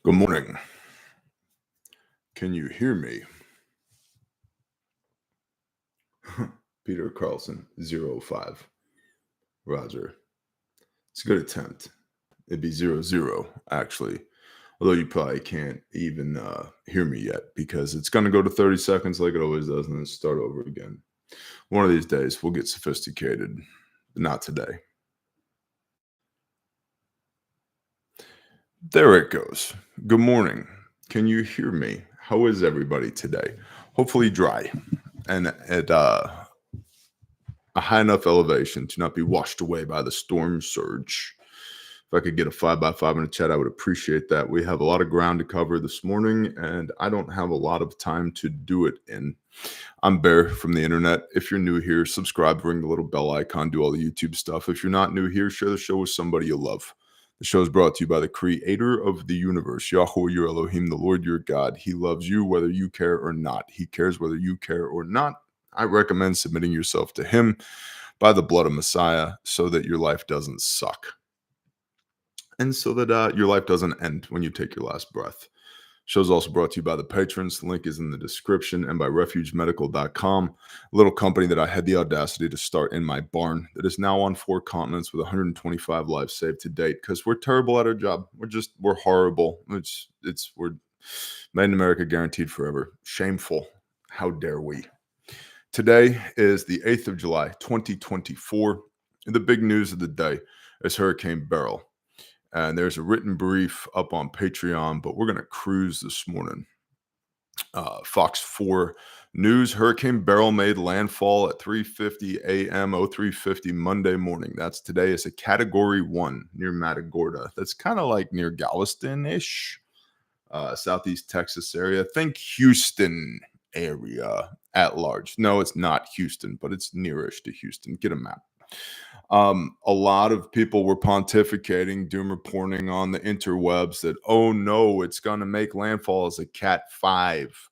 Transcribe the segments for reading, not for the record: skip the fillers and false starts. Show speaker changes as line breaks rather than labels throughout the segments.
Good morning. Can you hear me? Peter Carlson, 05. Roger. It's a good attempt. It'd be 00, actually. Although you probably can't even hear me yet because it's going to go to 30 seconds like it always does and then start over again. One of these days, we'll get sophisticated, but not today. There it goes. Good morning. Can you hear me? How is everybody today? Hopefully dry and at a high enough elevation to not be washed away by the storm surge. If I could get a 5x5 in the chat, I would appreciate that. We have a lot of ground to cover this morning, and I don't have a lot of time to do it in. I'm Bear from the internet. If you're new here, subscribe, ring the little bell icon, do all the YouTube stuff. If you're not new here, share the show with somebody you love. The show is brought to you by the creator of the universe, Yahweh, your Elohim, the Lord, your God. He loves you whether you care or not. He cares whether you care or not. I recommend submitting yourself to him by the blood of Messiah so that your life doesn't suck. And so that your life doesn't end when you take your last breath. Show's also brought to you by the patrons. The link is in the description, and by refugemedical.com, a little company that I had the audacity to start in my barn that is now on 4 continents with 125 lives saved to date because we're terrible at our job. We're horrible. We're made in America, guaranteed forever. Shameful. How dare we? Today is the 8th of July, 2024. And the big news of the day is Hurricane Beryl. And there's a written brief up on Patreon, but we're going to cruise this morning. Fox 4 News, Hurricane Beryl made landfall at 3:50 a.m. 03:50 Monday morning. That's today. It's a Category 1 near Matagorda. That's kind of like near Galveston-ish, southeast Texas area. Think Houston area at large. No, it's not Houston, but it's nearish to Houston. Get a map. A lot of people were pontificating, doom reporting on the interwebs that, oh no, it's going to make landfall as a Cat 5.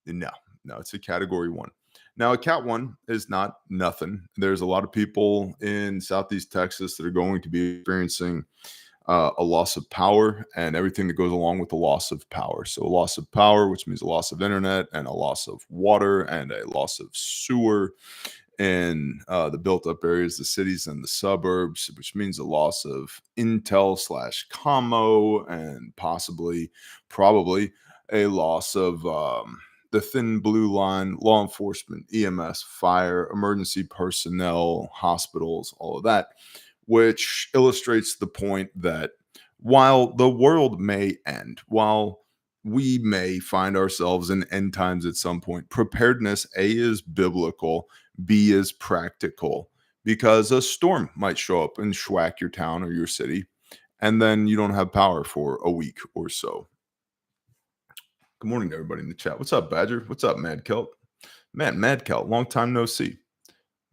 No, it's a Category 1. Now, a Cat 1 is not nothing. There's a lot of people in Southeast Texas that are going to be experiencing a loss of power and everything that goes along with the loss of power. So a loss of power, which means a loss of internet and a loss of water and a loss of sewer in the built-up areas, the cities and the suburbs, which means a loss of intel/commo and probably a loss of the thin blue line, law enforcement, EMS, fire, emergency personnel, hospitals, all of that, which illustrates the point that while the world may end, while we may find ourselves in end times at some point, preparedness, A, is biblical, B, is practical, because a storm might show up and schwack your town or your city, and then you don't have power for a week or so. Good morning to everybody in the chat. What's up, Badger? What's up, Mad Kelt? Man, Mad Kelt, long time no see.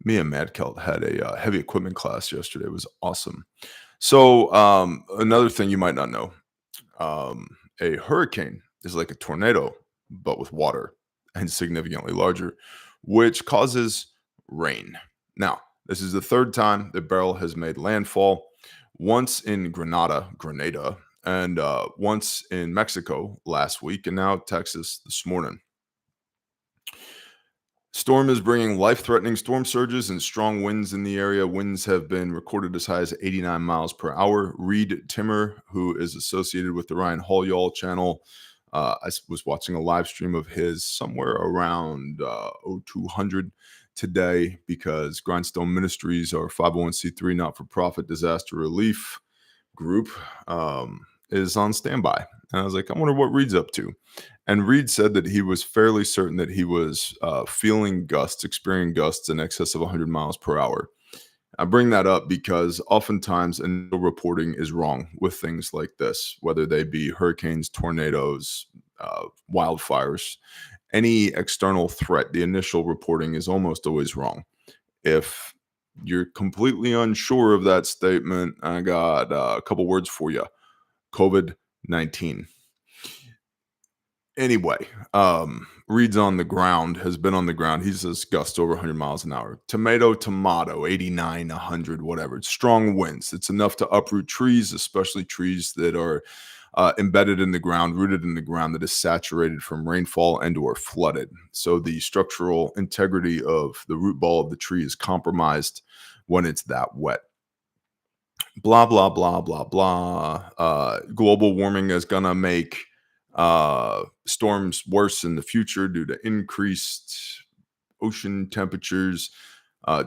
Me and Mad Kelt had a heavy equipment class yesterday. It was awesome. So another thing you might not know, a hurricane is like a tornado, but with water and significantly larger, which causes rain. Now, this is the third time that Beryl has made landfall, once in Grenada, and once in Mexico last week, and now Texas this morning. Storm is bringing life-threatening storm surges and strong winds in the area. Winds have been recorded as high as 89 miles per hour. Reed Timmer, who is associated with the Ryan Hall Y'all channel, I was watching a live stream of his somewhere around 0200 today, because Grindstone Ministries, our 501c3 not-for-profit disaster relief group, is on standby. And I was like, I wonder what Reed's up to. And Reed said that he was fairly certain that he was experiencing gusts in excess of 100 miles per hour. I bring that up because oftentimes initial reporting is wrong with things like this, whether they be hurricanes, tornadoes, wildfires, any external threat. The initial reporting is almost always wrong. If you're completely unsure of that statement, I got a couple words for you. COVID-19. Anyway, Reed's on the ground, has been on the ground. He says gusts over 100 miles an hour. Tomato, 89, 100, whatever. It's strong winds. It's enough to uproot trees, especially trees that are embedded in the ground, rooted in the ground, that is saturated from rainfall and or flooded. So the structural integrity of the root ball of the tree is compromised when it's that wet. Blah, blah, blah, blah, blah. Global warming is going to make storms worse in the future due to increased ocean temperatures.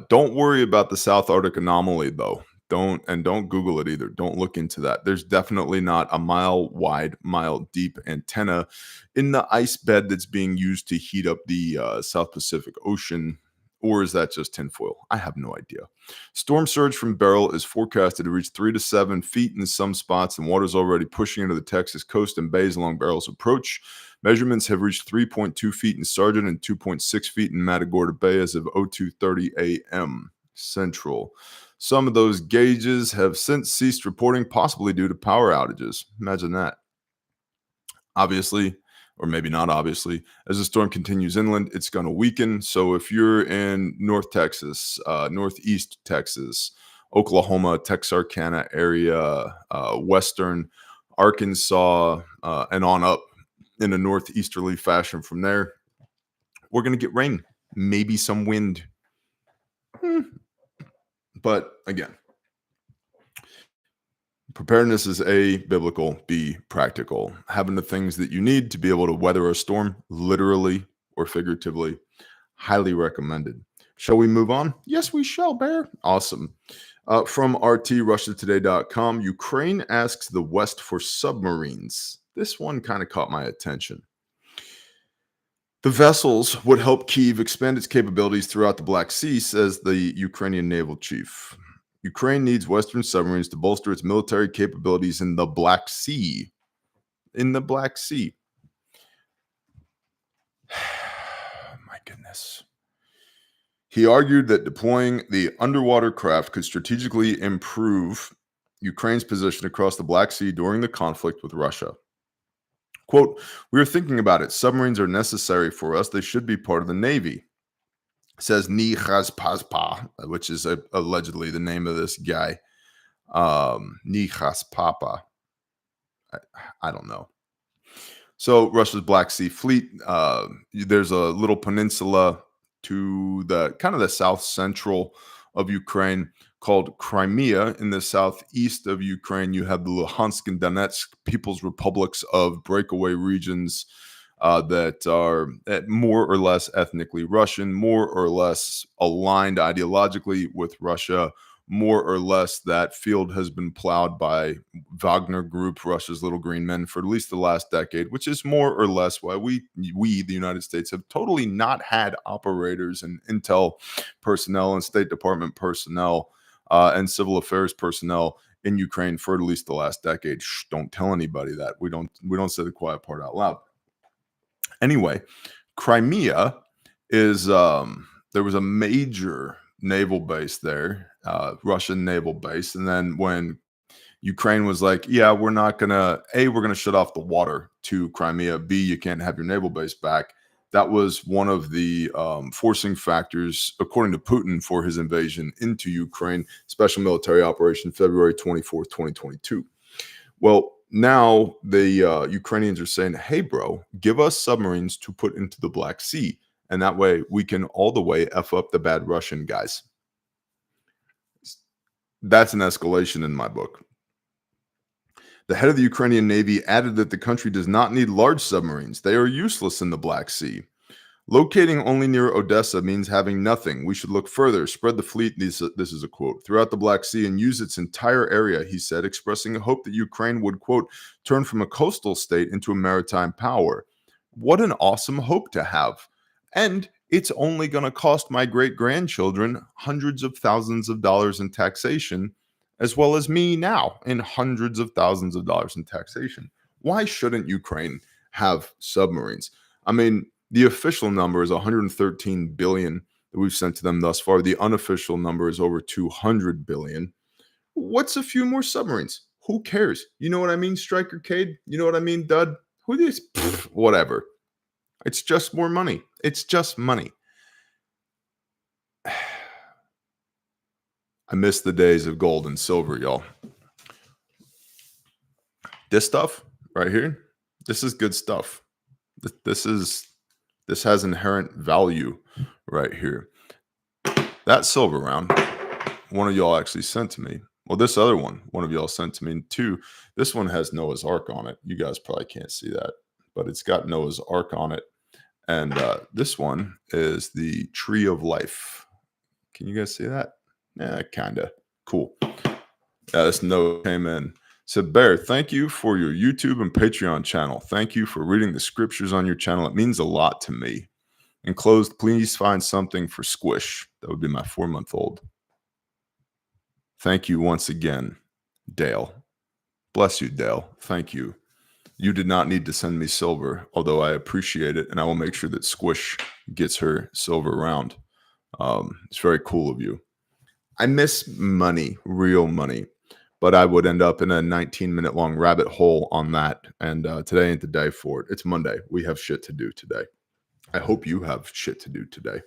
Don't worry about the South Arctic anomaly, though. Don't Google it either. Don't look into that. There's definitely not a mile wide, mile deep antenna in the ice bed that's being used to heat up the South Pacific Ocean. Or is that just tinfoil? I have no idea. Storm surge from Beryl is forecasted to reach 3 to 7 feet in some spots, and water is already pushing into the Texas coast and bays along Beryl's approach. Measurements have reached 3.2 feet in Sargent and 2.6 feet in Matagorda Bay as of 02:30 a.m. Central. Some of those gauges have since ceased reporting, possibly due to power outages. Imagine that. Obviously, or maybe not obviously, as the storm continues inland, it's going to weaken. So if you're in North Texas, Northeast Texas, Oklahoma, Texarkana area, Western Arkansas, and on up in a northeasterly fashion from there, we're going to get rain, maybe some wind. But again, preparedness is A, biblical, B, practical. Having the things that you need to be able to weather a storm, literally or figuratively, highly recommended. Shall we move on? Yes, we shall, Bear. Awesome. From RTRussiaToday.com, Ukraine asks the West for submarines. This one kind of caught my attention. The vessels would help Kyiv expand its capabilities throughout the Black Sea, says the Ukrainian naval chief. Ukraine needs Western submarines to bolster its military capabilities in the Black Sea. In the Black Sea. My goodness. He argued that deploying the underwater craft could strategically improve Ukraine's position across the Black Sea during the conflict with Russia. Quote, "We are thinking about it. Submarines are necessary for us. They should be part of the Navy," says Nihas Pazpa, which is allegedly the name of this guy. Nihas Papa. I don't know. So Russia's Black Sea Fleet, there's a little peninsula to the kind of the south central of Ukraine called Crimea. In the southeast of Ukraine, you have the Luhansk and Donetsk People's Republics of breakaway regions that are more or less ethnically Russian, more or less aligned ideologically with Russia, more or less that field has been plowed by Wagner Group, Russia's Little Green Men, for at least the last decade, which is more or less why we, the United States, have totally not had operators and intel personnel and State Department personnel and civil affairs personnel in Ukraine for at least the last decade. Shh, don't tell anybody that. We don't say the quiet part out loud. Anyway, Crimea is there was a major naval base there, Russian naval base, and then when Ukraine was like, yeah, we're gonna shut off the water to Crimea, B, you can't have your naval base back. That was one of the forcing factors, according to Putin, for his invasion into Ukraine, special military operation February 24th, 2022. Well, now the Ukrainians are saying, hey, bro, give us submarines to put into the Black Sea. And that way we can all the way F up the bad Russian guys. That's an escalation in my book. The head of the Ukrainian Navy added that the country does not need large submarines. They are useless in the Black Sea. Locating only near Odessa means having nothing. We should look further, spread the fleet, this is a quote, throughout the Black Sea and use its entire area, he said, expressing a hope that Ukraine would, quote, turn from a coastal state into a maritime power. What an awesome hope to have. And it's only going to cost my great-grandchildren hundreds of thousands of dollars in taxation, as well as me now in hundreds of thousands of dollars in taxation. Why shouldn't Ukraine have submarines? I mean, the official number is 113 billion that we've sent to them thus far. The unofficial number is over 200 billion. What's a few more submarines? Who cares? You know what I mean, Striker Cade? You know what I mean, Dud? Who is? Whatever. It's just more money. It's just money. I miss the days of gold and silver, y'all. This stuff, right here. This is good stuff. This is this has inherent value right here. That silver round, one of y'all actually sent to me. Well, this other one of y'all sent to me. And two, this one has Noah's Ark on it. You guys probably can't see that, but it's got Noah's Ark on it. And this one is the Tree of Life. Can you guys see that? Yeah, kind of. Cool. This note came in. Said, Bear, thank you for your YouTube and Patreon channel. Thank you for reading the scriptures on your channel. It means a lot to me. Enclosed, please find something for Squish. That would be my 4-month-old. Thank you once again, Dale. Bless you, Dale. Thank you. You did not need to send me silver, although I appreciate it, and I will make sure that Squish gets her silver round. It's very cool of you. I miss money, real money, but I would end up in a 19-minute long rabbit hole on that, and today ain't the day for it. It's Monday. We have shit to do today. I hope you have shit to do today.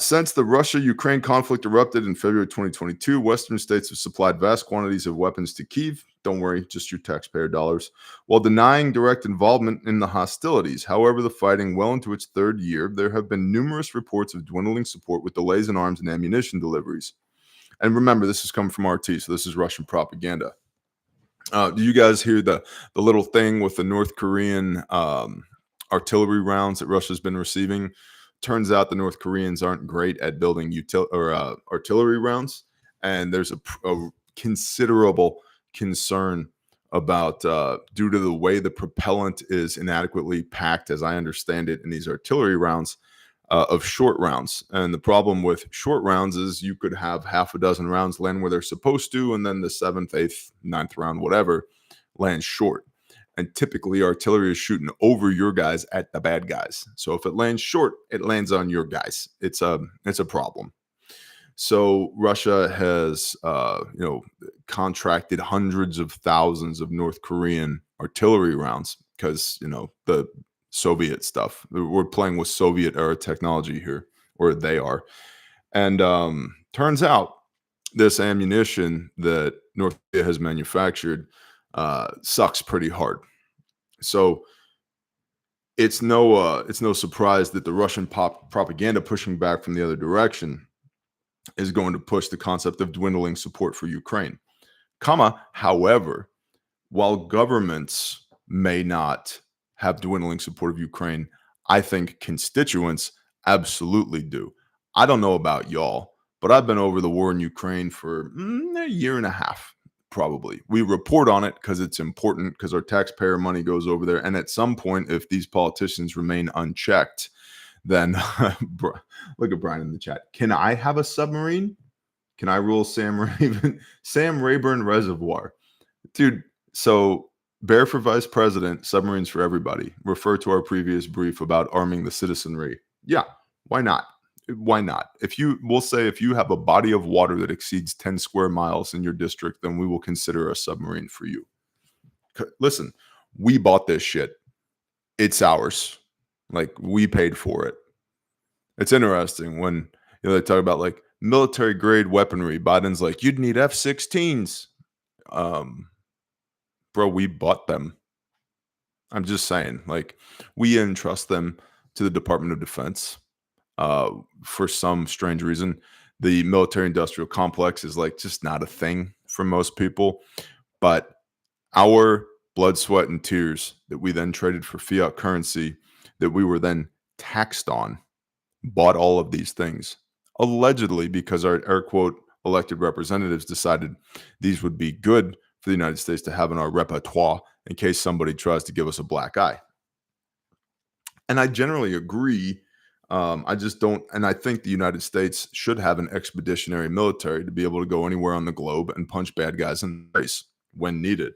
Since the Russia-Ukraine conflict erupted in February 2022, Western states have supplied vast quantities of weapons to Kyiv. Don't worry, just your taxpayer dollars, while denying direct involvement in the hostilities. However, the fighting well into its third year, there have been numerous reports of dwindling support with delays in arms and ammunition deliveries. And remember, this is coming from RT, so this is Russian propaganda. Do you guys hear the little thing with the North Korean artillery rounds that Russia's been receiving? Turns out the North Koreans aren't great at building artillery rounds, and there's a considerable concern about due to the way the propellant is inadequately packed, as I understand it, in these artillery rounds, of short rounds. And the problem with short rounds is you could have half a dozen rounds land where they're supposed to, and then the 7th, 8th, 9th round, whatever, lands short. And typically artillery is shooting over your guys at the bad guys. So if it lands short, it lands on your guys. It's a problem. So Russia has contracted hundreds of thousands of North Korean artillery rounds because the Soviet stuff. We're playing with Soviet era technology here, or they are. And turns out this ammunition that North Korea has manufactured sucks pretty hard. So it's no surprise that the Russian propaganda pushing back from the other direction is going to push the concept of dwindling support for Ukraine. However, while governments may not have dwindling support of Ukraine, I think constituents absolutely do. I don't know about y'all, but I've been over the war in Ukraine for a year and a half. Probably. We report on it because it's important, because our taxpayer money goes over there. And at some point, if these politicians remain unchecked, then look at Brian in the chat. Can I have a submarine? Can I rule Sam Rayburn Reservoir? Dude, so Bear for vice president, submarines for everybody. Refer to our previous brief about arming the citizenry. Yeah, why not? Why not? We'll say if you have a body of water that exceeds 10 square miles in your district, then we will consider a submarine for you. Listen, we bought this shit. It's ours. Like, we paid for it. It's interesting when they talk about like military grade weaponry. Biden's like, you'd need F-16s. Bro, we bought them. I'm just saying, like, we entrust them to the Department of Defense. For some strange reason, the military industrial complex is like just not a thing for most people. But our blood, sweat, and tears that we then traded for fiat currency that we were then taxed on bought all of these things, allegedly because our air quote elected representatives decided these would be good for the United States to have in our repertoire in case somebody tries to give us a black eye. And I generally agree. I just don't, and I think the United States should have an expeditionary military to be able to go anywhere on the globe and punch bad guys in the face when needed.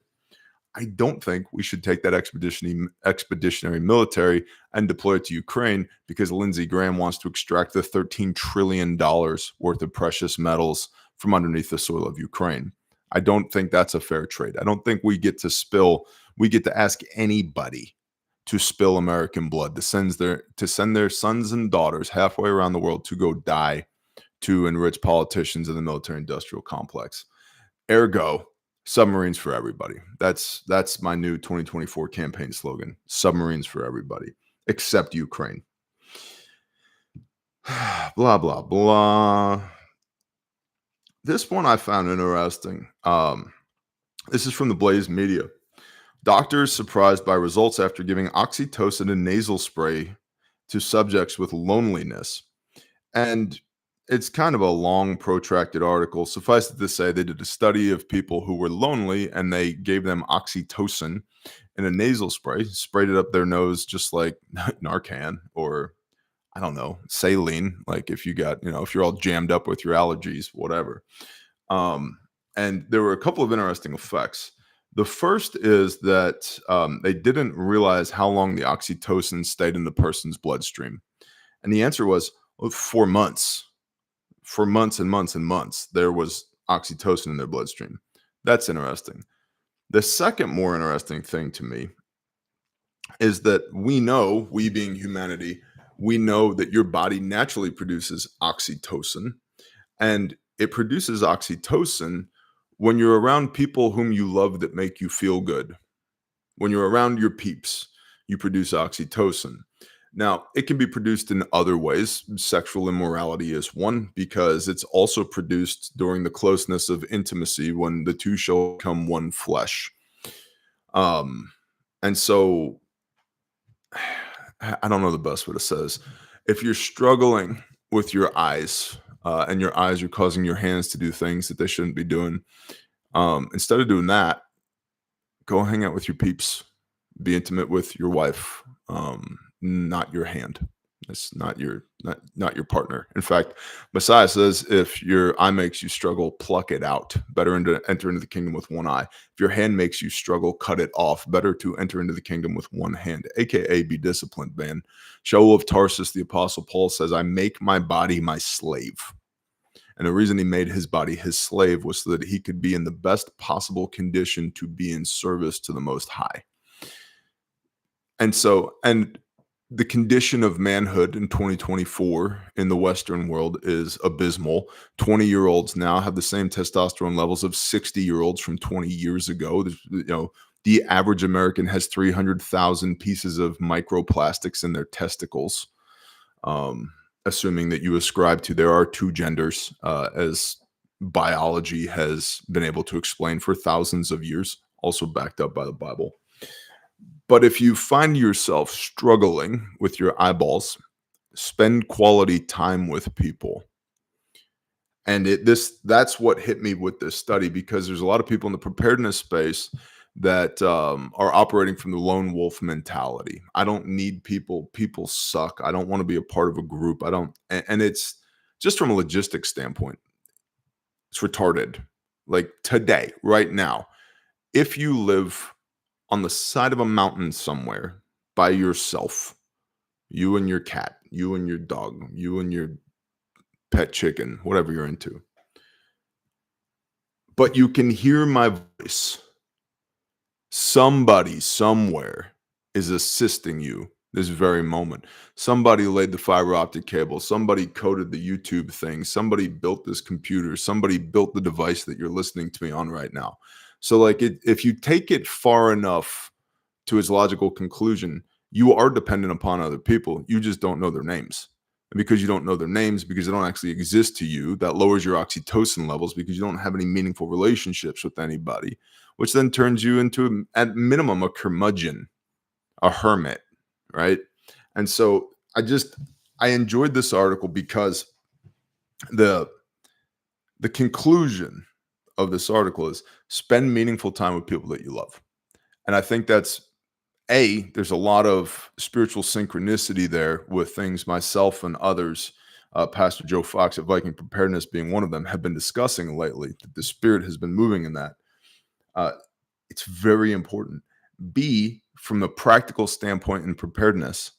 I don't think we should take that expeditionary military and deploy it to Ukraine because Lindsey Graham wants to extract the $13 trillion worth of precious metals from underneath the soil of Ukraine. I don't think that's a fair trade. I don't think we get to ask anybody to spill American blood, to send their sons and daughters halfway around the world to go die to enrich politicians in the military industrial complex. Ergo, Submarines for everybody. That's my new 2024 campaign slogan. Submarines for everybody, except Ukraine. Blah blah blah. This one I found interesting. This is from the Blaze Media. Doctors surprised by results after giving oxytocin and nasal spray to subjects with loneliness. And it's kind of a long, protracted article. Suffice it to say, they did a study of people who were lonely and they gave them oxytocin in a nasal spray, sprayed it up their nose just like Narcan or I don't know, saline, like if you got, if you're all jammed up with your allergies, whatever. Um, and there were a couple of interesting effects. The first is that they didn't realize how long the oxytocin stayed in the person's bloodstream. And the answer was 4 months. For months and months and months, there was oxytocin in their bloodstream. That's interesting. The second more interesting thing to me is that we being humanity, we know that your body naturally produces oxytocin, and it produces oxytocin when you're around people whom you love that make you feel good. When you're around your peeps, you produce oxytocin. Now, it can be produced in other ways. Sexual immorality is one because it's also produced during the closeness of intimacy when the two shall become one flesh. Um, and so I don't know the best way to say this. If you're struggling with your eyes, and your eyes are causing your hands to do things that they shouldn't be doing, instead of doing that, go hang out with your peeps. Be intimate with your wife, not your hand. It's not your partner. In fact, Messiah says, if your eye makes you struggle, pluck it out. Better enter into the kingdom with one eye. If your hand makes you struggle, cut it off. Better to enter into the kingdom with one hand, aka be disciplined, man. Shaul of Tarsus, the apostle Paul says, I make my body my slave. And the reason he made his body his slave was so that he could be in the best possible condition to be in service to the Most High. And the condition of manhood in 2024 in the Western world is abysmal. 20-year-olds now have the same testosterone levels of 60-year-olds from 20 years ago. The average American has 300,000 pieces of microplastics in their testicles, assuming that you ascribe to there are two genders, as biology has been able to explain for thousands of years, also backed up by the Bible. But if you find yourself struggling with your eyeballs, spend quality time with people. And that's what hit me with this study, because there's a lot of people in the preparedness space that are operating from the lone wolf mentality. I don't need people. People suck. I don't want to be a part of a group. I don't. And it's just from a logistics standpoint, it's retarded. Like today, right now, if you live on the side of a mountain somewhere by yourself, you and your cat, you and your dog, you and your pet chicken, whatever you're into, but you can hear my voice, somebody somewhere is assisting you this very moment. Somebody laid the fiber optic cable, somebody coded the YouTube thing, somebody built this computer, somebody built the device that you're listening to me on right now. So like if you take it far enough to its logical conclusion, you are dependent upon other people. You just don't know their names. And because you don't know their names, because they don't actually exist to you, that lowers your oxytocin levels because you don't have any meaningful relationships with anybody, which then turns you into, at minimum, a curmudgeon, a hermit, right? And so I enjoyed this article because the conclusion of this article is spend meaningful time with people that you love. And I think there's a lot of spiritual synchronicity there with things myself and others, Pastor Joe Fox at Viking Preparedness being one of them, have been discussing lately. That the Spirit has been moving in that. It's very important. B, from a practical standpoint in preparedness,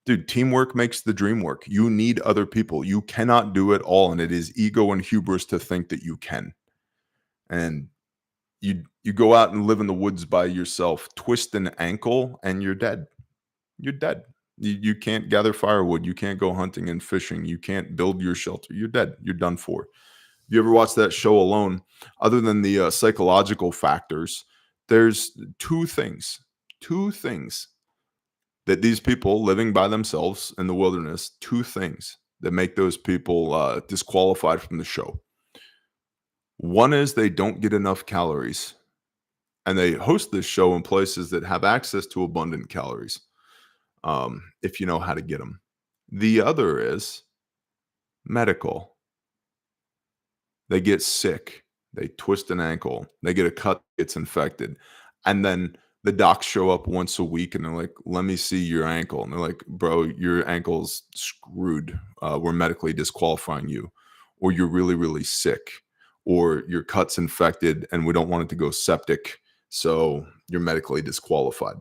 dude, teamwork makes the dream work. You need other people. You cannot do it all, and it is ego and hubris to think that you can. And you go out and live in the woods by yourself, twist an ankle, and you're dead. You're dead. You can't gather firewood. You can't go hunting and fishing. You can't build your shelter. You're dead. You're done for. You ever watch that show Alone? Other than the psychological factors, there's two things that these people living by themselves in the wilderness, two things that make those people disqualified from the show. One is they don't get enough calories, and they host this show in places that have access to abundant calories, if you know how to get them. The other is medical. They get sick, they twist an ankle, they get a cut, gets infected, and then the docs show up once a week and they're like, "Let me see your ankle." And they're like, "Bro, your ankle's screwed. We're medically disqualifying you, or you're really, really sick, or your cut's infected and we don't want it to go septic, so you're medically disqualified."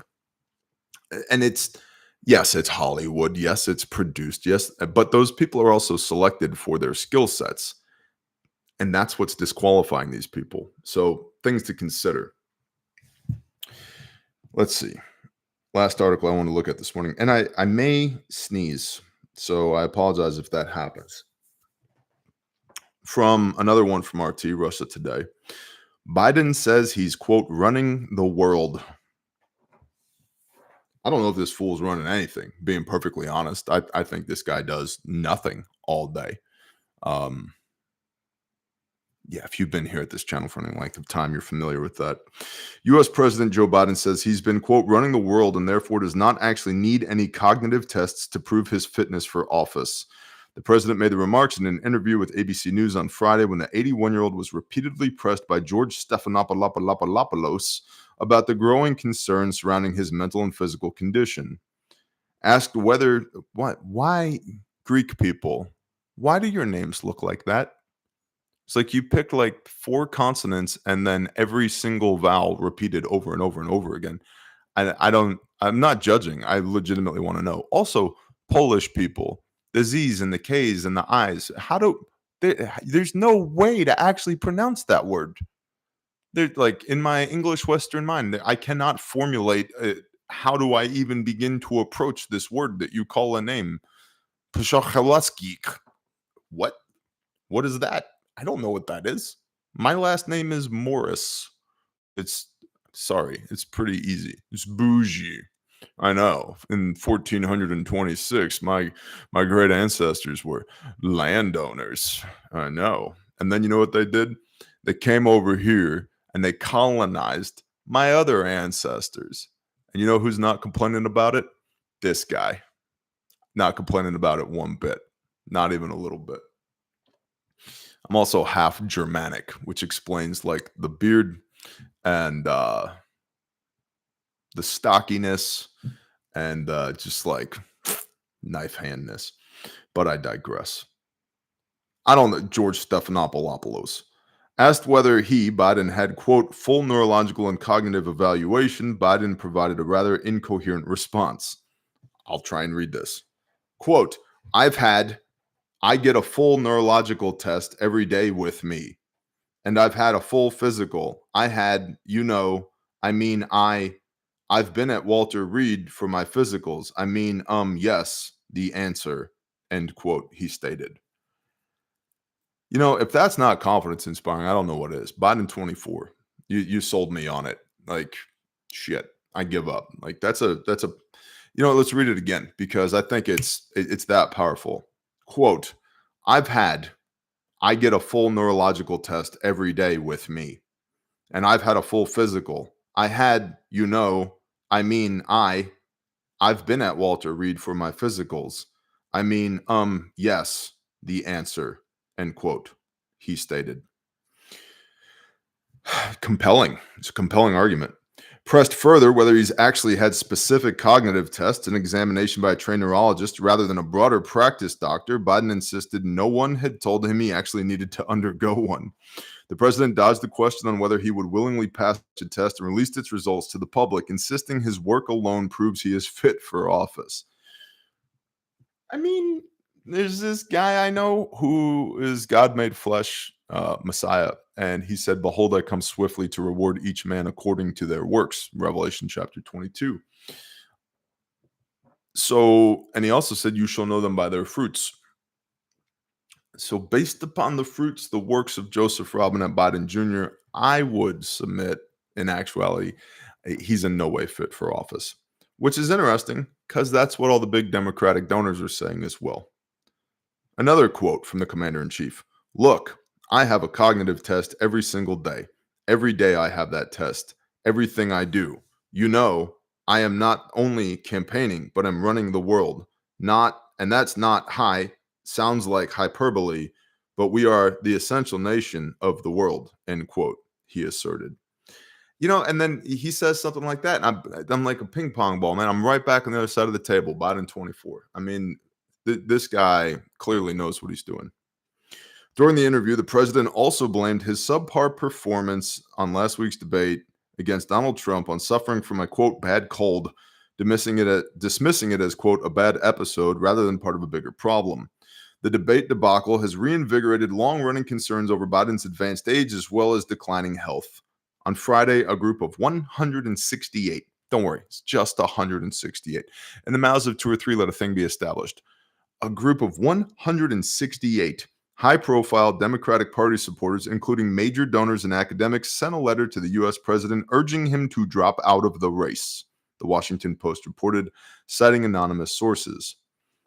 And it's yes, it's Hollywood. Yes, it's produced. Yes, but those people are also selected for their skill sets. And that's what's disqualifying these people. So, things to consider. Let's see. Last article I want to look at this morning, and I may sneeze, so I apologize if that happens. From another one from RT, Russia Today. Biden says he's, quote, running the world. I don't know if this fool's running anything, being perfectly honest. I think this guy does nothing all day. Yeah, if you've been here at this channel for any length of time, you're familiar with that. U.S. President Joe Biden says he's been, quote, running the world and therefore does not actually need any cognitive tests to prove his fitness for office. The president made the remarks in an interview with ABC News on Friday when the 81-year-old was repeatedly pressed by George Stephanopoulos about the growing concerns surrounding his mental and physical condition. Asked why Greek people, why do your names look like that? It's like you picked like 4 consonants and then every single vowel repeated over and over and over again. I'm not judging. I legitimately want to know. Also, Polish people, the Z's and the K's and the I's. There's no way to actually pronounce that word. They're like in my English Western mind, I cannot formulate how do I even begin to approach this word that you call a name? What? What is that? I don't know what that is. My last name is Morris. It's sorry, it's pretty easy. It's bougie. I know. In 1426, my great ancestors were landowners. I know. And then you know what they did? They came over here and they colonized my other ancestors. And you know who's not complaining about it? This guy. Not complaining about it one bit. Not even a little bit. I'm also half Germanic, which explains like the beard and the stockiness and just like knife handness. But I digress. I don't know. George Stephanopoulos asked whether Biden, had, quote, full neurological and cognitive evaluation. Biden provided a rather incoherent response. I'll try and read this. Quote, I get a full neurological test every day with me. And I've had a full physical. I've been at Walter Reed for my physicals. Yes, the answer, end quote, he stated. You know, if that's not confidence inspiring, I don't know what is. Biden 24. You sold me on it. Like, shit, I give up. Like that's a let's read it again because I think it's that powerful. Quote, I get a full neurological test every day with me. And I've had a full physical. I've been at Walter Reed for my physicals. Yes, the answer, end quote, he stated. Compelling. It's a compelling argument. Pressed further whether he's actually had specific cognitive tests and examination by a trained neurologist rather than a broader practice doctor, Biden insisted no one had told him he actually needed to undergo one. The president dodged the question on whether he would willingly pass a test and released its results to the public, insisting his work alone proves he is fit for office. I mean, there's this guy I know who is God made flesh, Messiah. And he said, behold, I come swiftly to reward each man according to their works. Revelation chapter 22. So, and he also said, you shall know them by their fruits. So, based upon the fruits, the works of Joseph Robinette Biden Jr., I would submit, in actuality, he's in no way fit for office, which is interesting because that's what all the big Democratic donors are saying as well. Another quote from the commander in chief: "Look, I have a cognitive test every single day. Every day I have that test. Everything I do. You know, I am not only campaigning, but I'm running the world. Not, and that's not high, sounds like hyperbole, but we are the essential nation of the world," end quote, he asserted. And then he says something like that, and I'm like a ping pong ball, man. I'm right back on the other side of the table, Biden 24. I mean, this guy clearly knows what he's doing. During the interview, the president also blamed his subpar performance on last week's debate against Donald Trump on suffering from a quote bad cold, dismissing it as quote a bad episode rather than part of a bigger problem. The debate debacle has reinvigorated long-running concerns over Biden's advanced age as well as declining health. On Friday, a group of 168, don't worry, it's just 168, in the mouths of two or three, let a thing be established. A group of 168 high-profile Democratic Party supporters, including major donors and academics, sent a letter to the U.S. president urging him to drop out of the race, the Washington Post reported, citing anonymous sources.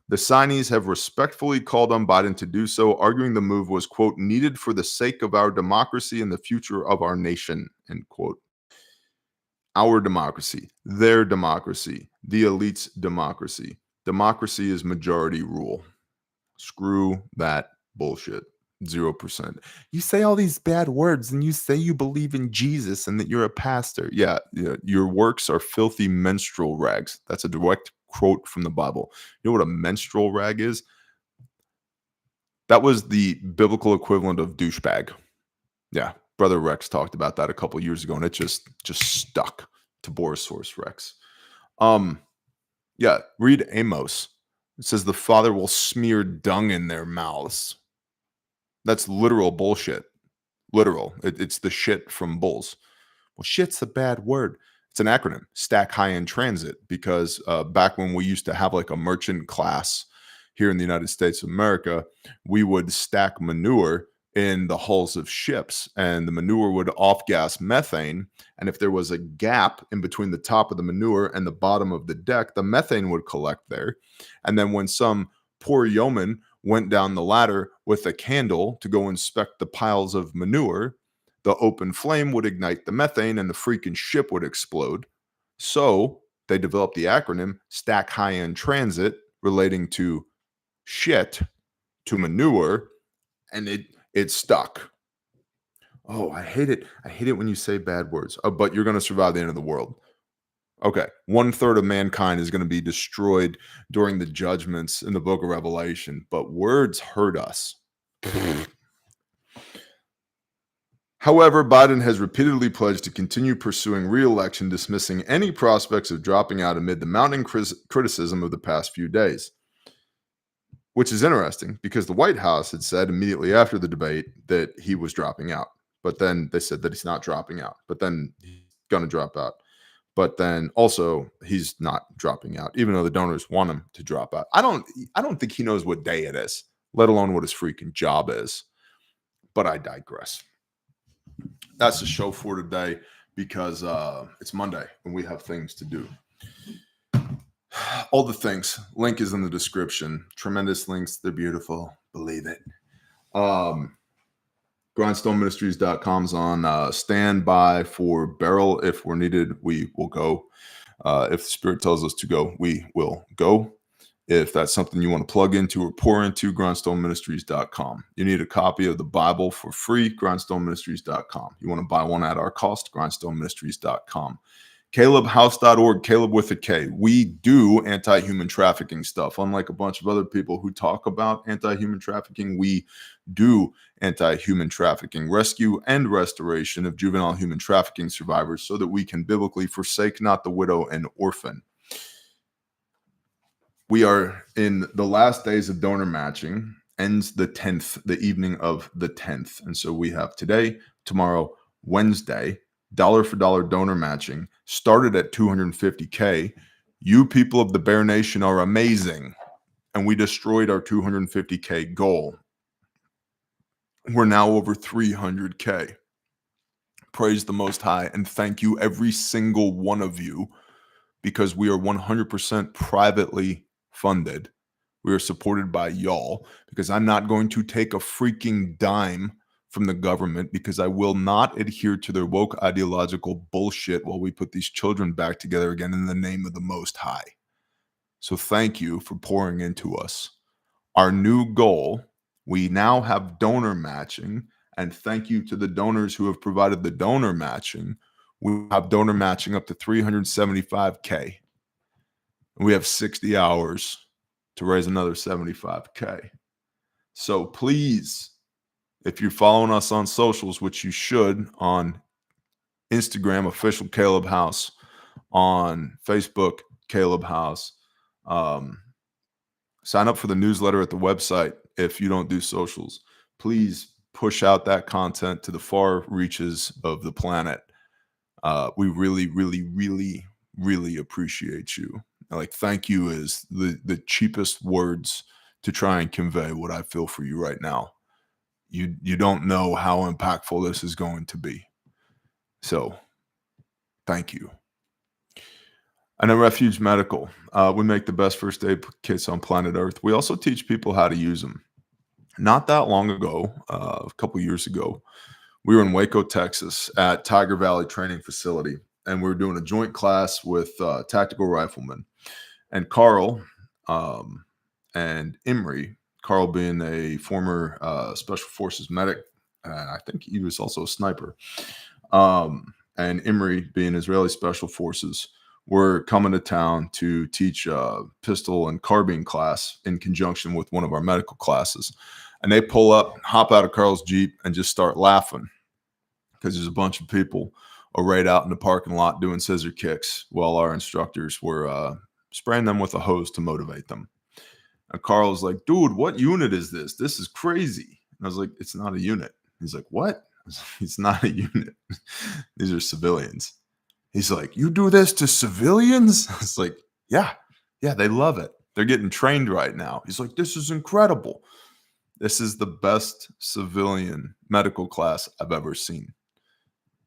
The signees have respectfully called on Biden to do so, arguing the move was, quote, needed for the sake of our democracy and the future of our nation, end quote. Our democracy, their democracy, the elite's democracy. Democracy is majority rule. Screw that bullshit. 0%. You say all these bad words and you say you believe in Jesus and that you're a pastor. Yeah, your works are filthy menstrual rags. That's a direct quote from the Bible. You know what a menstrual rag is? That was the biblical equivalent of douchebag. Yeah, Brother Rex talked about that a couple years ago, and it just stuck to Borosaurus Rex. Yeah, read Amos. It says the Father will smear dung in their mouths. That's literal bullshit. Literal. It's the shit from bulls. Well, shit's a bad word. It's an acronym, Stack High in Transit, because back when we used to have like a merchant class here in the United States of America, we would stack manure in the hulls of ships, and the manure would off-gas methane. And if there was a gap in between the top of the manure and the bottom of the deck, the methane would collect there. And then when some poor yeoman went down the ladder with a candle to go inspect the piles of manure, the open flame would ignite the methane and the freaking ship would explode. So they developed the acronym Stack High in Transit, relating to shit, to manure, and it stuck. Oh, I hate it. I hate it when you say bad words. Oh, but you're going to survive the end of the world. Okay. 1/3 of mankind is going to be destroyed during the judgments in the book of Revelation, but words hurt us. However, Biden has repeatedly pledged to continue pursuing re-election, dismissing any prospects of dropping out amid the mounting criticism of the past few days. Which is interesting because the White House had said immediately after the debate that he was dropping out. But then they said that he's not dropping out. But then he's going to drop out. But then also he's not dropping out, even though the donors want him to drop out. I don't think he knows what day it is, let alone what his freaking job is. But I digress. That's the show for today because it's Monday and we have things to do. All the things. Link is in the description. Tremendous links. They're beautiful. Believe it. GrindstoneMinistries.com's on standby for Beryl. If we're needed, we will go. If the Spirit tells us to go, we will go. If that's something you want to plug into or pour into, GrindstoneMinistries.com. You need a copy of the Bible for free, GrindstoneMinistries.com. You want to buy one at our cost, GrindstoneMinistries.com. CalebHouse.org, Caleb with a K. We do anti-human trafficking stuff. Unlike a bunch of other people who talk about anti-human trafficking, we do anti-human trafficking, rescue and restoration of juvenile human trafficking survivors so that we can biblically forsake not the widow and orphan. We are in the last days of donor matching, ends the 10th, the evening of the 10th. And so we have today, tomorrow, Wednesday, dollar for dollar donor matching started at $250K. You people of the Bear Nation are amazing. And we destroyed our $250K goal. We're now over 300K. Praise the Most High, and thank you, every single one of you, because we are 100% privately funded. We are supported by y'all, because I'm not going to take a freaking dime from the government, because I will not adhere to their woke ideological bullshit while we put these children back together again in the name of the Most High. So thank you for pouring into us. Our new goal, we now have donor matching, and thank you to the donors who have provided the donor matching. We have donor matching up to 375K. We have 60 hours to raise another 75K. So please, if you're following us on socials, which you should, on Instagram, official Caleb House, on Facebook, Caleb House, sign up for the newsletter at the website if you don't do socials. Please push out that content to the far reaches of the planet. We really, really, really, really appreciate you. Like, thank you is the cheapest words to try and convey what I feel for you right now. You don't know how impactful this is going to be. So thank you. And at Refuge Medical, we make the best first aid kits on planet Earth. We also teach people how to use them. Not that long ago, a couple years ago, we were in Waco, Texas at Tiger Valley Training Facility, and we were doing a joint class with tactical riflemen. And Carl and Emery, Carl being a former Special Forces medic, I think he was also a sniper, and Emery being Israeli Special Forces, were coming to town to teach pistol and carbine class in conjunction with one of our medical classes. And they pull up, hop out of Carl's Jeep, and just start laughing because there's a bunch of people arrayed out in the parking lot doing scissor kicks while our instructors were spraying them with a hose to motivate them. And Carl's like, dude, what unit is this? This is crazy. And I was like, it's not a unit. He's like, what? It's not a unit. These are civilians. He's like, you do this to civilians? I was like, yeah, they love it. They're getting trained right now. He's like, this is incredible. This is the best civilian medical class I've ever seen.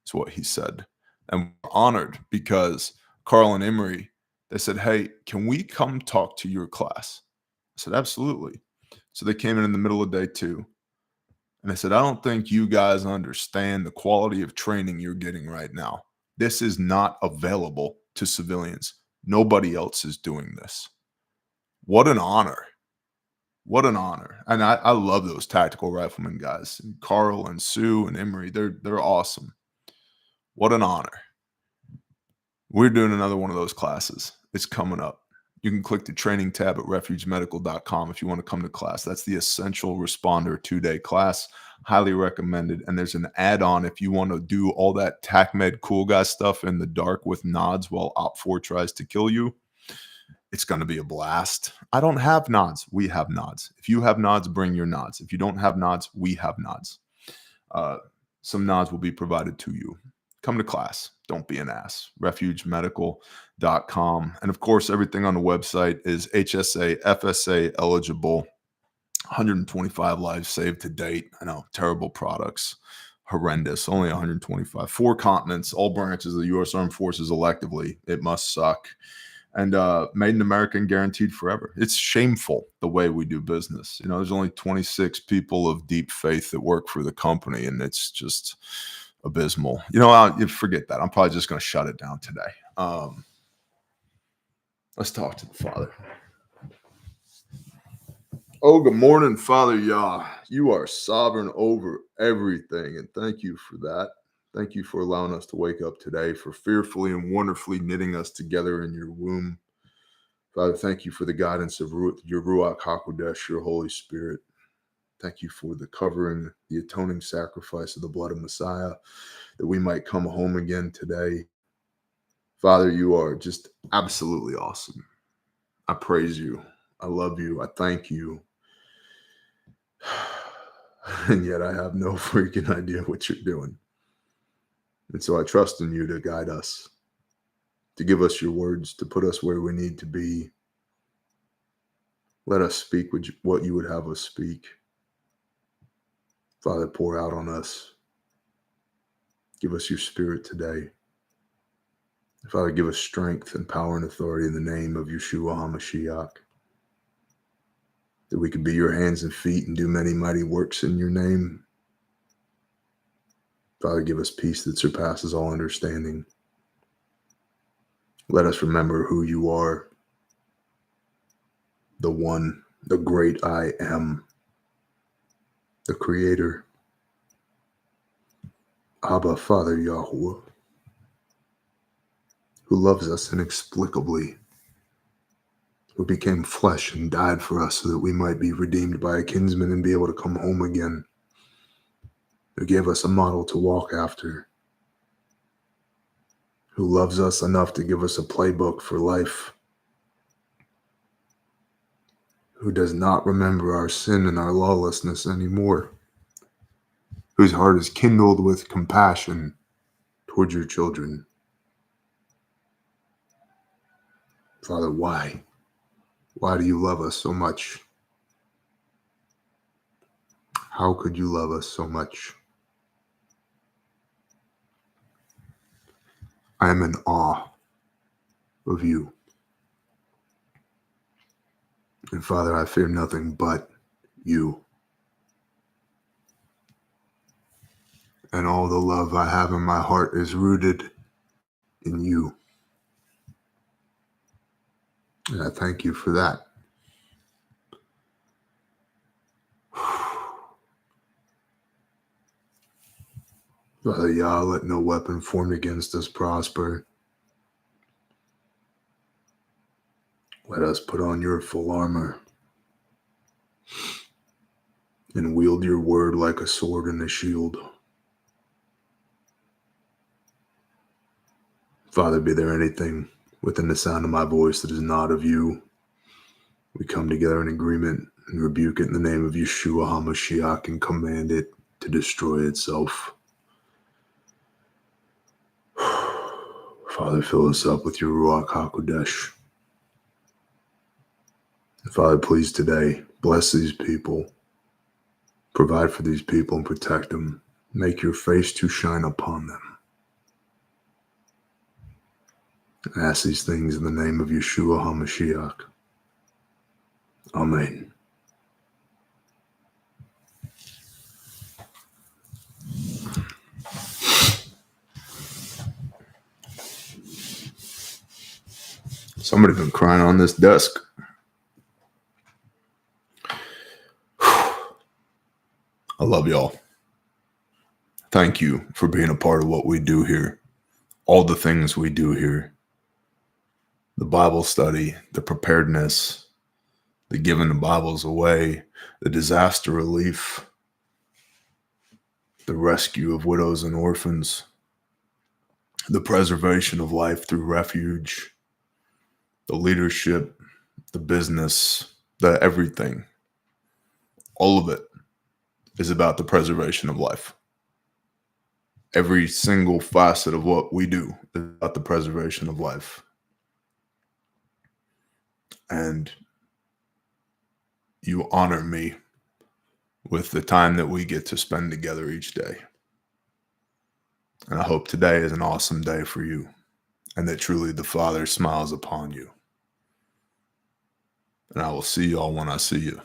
That's what he said. And we're honored because Carl and Emery, they said, hey, can we come talk to your class? I said, absolutely. So they came in the middle of day 2. And I said, I don't think you guys understand the quality of training you're getting right now. This is not available to civilians. Nobody else is doing this. What an honor. What an honor. And I love those tactical riflemen guys. And Carl and Sue and Emery, they're awesome. What an honor. We're doing another one of those classes. It's coming up. You can click the training tab at refugemedical.com if you want to come to class. That's the Essential Responder 2-day class. Highly recommended. And there's an add-on if you want to do all that TACMED cool guy stuff in the dark with nods while Op4 tries to kill you. It's going to be a blast. I don't have nods. We have nods. If you have nods, bring your nods. If you don't have nods, we have nods. Some nods will be provided to you. Come to class. Don't be an ass. refugemedical.com. And of course, everything on the website is HSA, FSA eligible. 125 lives saved to date. I know, terrible products. Horrendous. Only 125. 4 continents, all branches of the U.S. Armed Forces electively. It must suck. And made in America and guaranteed forever. It's shameful the way we do business. You know, there's only 26 people of deep faith that work for the company, and it's just abysmal. You know, you forget that. I'm probably just going to shut it down today. Let's talk to the Father. Oh, good morning, Father Yah. You are sovereign over everything, and thank you for that. Thank you for allowing us to wake up today, for fearfully and wonderfully knitting us together in your womb. Father, thank you for the guidance of your Ruach HaKodesh, your Holy Spirit. Thank you for the covering, the atoning sacrifice of the blood of Messiah, that we might come home again today. Father, you are just absolutely awesome. I praise you. I love you. I thank you. And yet I have no freaking idea what you're doing. And so I trust in you to guide us, to give us your words, to put us where we need to be. Let us speak what you would have us speak. Father, pour out on us. Give us your spirit today. Father, give us strength and power and authority in the name of Yeshua HaMashiach, that we could be your hands and feet and do many mighty works in your name. Father, give us peace that surpasses all understanding. Let us remember who you are, the one, the great I am, the Creator, Abba, Father Yahweh, who loves us inexplicably, who became flesh and died for us so that we might be redeemed by a kinsman and be able to come home again, who gave us a model to walk after, who loves us enough to give us a playbook for life, who does not remember our sin and our lawlessness anymore, whose heart is kindled with compassion towards your children. Father, why? Why do you love us so much? How could you love us so much? I am in awe of you. And Father, I fear nothing but you. And all the love I have in my heart is rooted in you. And I thank you for that. Father Yah, let no weapon formed against us prosper. Let us put on your full armor and wield your word like a sword and a shield. Father, be there anything within the sound of my voice that is not of you, we come together in agreement and rebuke it in the name of Yeshua HaMashiach and command it to destroy itself. Father, fill us up with your Ruach HaKodesh. Father, please today, bless these people. Provide for these people and protect them. Make your face to shine upon them. I ask these things in the name of Yeshua HaMashiach. Amen. Somebody been crying on this desk. I love y'all. Thank you for being a part of what we do here. All the things we do here. The Bible study, the preparedness, the giving the Bibles away, the disaster relief, the rescue of widows and orphans, the preservation of life through refuge, the leadership, the business, the everything. All of it is about the preservation of life. Every single facet of what we do is about the preservation of life. And you honor me with the time that we get to spend together each day. And I hope today is an awesome day for you and that truly the Father smiles upon you. And I will see y'all when I see you.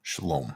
Shalom.